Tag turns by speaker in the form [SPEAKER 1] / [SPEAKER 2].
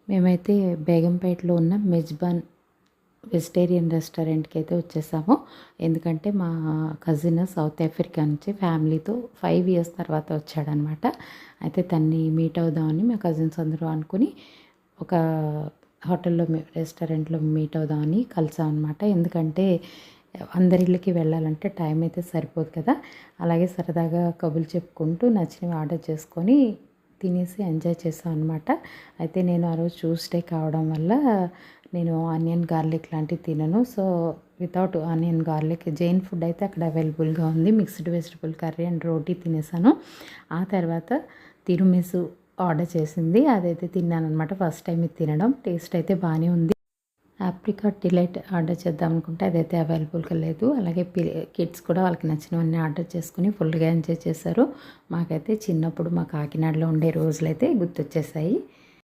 [SPEAKER 1] మేమైతే బేగంపేటలో ఉన్న మెజ్బాన్ వెజిటేరియన్ రెస్టారెంట్కి అయితే వచ్చేసాము. ఎందుకంటే మా కజిన్ సౌత్ ఆఫ్రికా నుంచి ఫ్యామిలీతో 5 ఇయర్స్ తర్వాత వచ్చాడనమాట. అయితే తన్ని మీట్ అవుదామని మా కజిన్స్ అందరూ అనుకుని ఒక హోటల్లో రెస్టారెంట్లో మీట్ అవుదామని కలిసాం అనమాట. ఎందుకంటే అందరి ఇళ్ళకి వెళ్ళాలంటే టైం అయితే సరిపోదు కదా. అలాగే సరదాగా కబుర్లు చెప్పుకుంటూ నచ్చినవి ఆర్డర్ చేసుకొని తినేసి ఎంజాయ్ చేసాం అనమాట. అయితే నేను ఆ రోజు ట్యూస్డే కావడం వల్ల నేను ఆనియన్ గార్లిక్ లాంటివి తినను. So without onion garlic Jain food అయితే అక్కడ అవైలబుల్గా ఉంది. మిక్స్డ్ వెజిటబుల్ కర్రీ అండ్ రోటీ తినేసాను. ఆ తర్వాత తిరుమిసు ఆర్డర్ చేసింది, అదైతే తిన్నాను అనమాట. ఫస్ట్ టైం ఇది తినడం. టేస్ట్ అయితే బాగానే ఉంది. ఆప్రికాట్ డిలైట్ ఆర్డర్ చేద్దాం అనుకుంటే అదైతే అవైలబుల్గా లేదు. అలాగే కిడ్స్ కూడా వాళ్ళకి నచ్చినవన్నీ ఆర్డర్ చేసుకుని ఫుల్గా ఎంజాయ్ చేశారు. మాకైతే చిన్నప్పుడు మా కాకినాడలో ఉండే రోజులైతే గుర్తొచ్చేసాయి.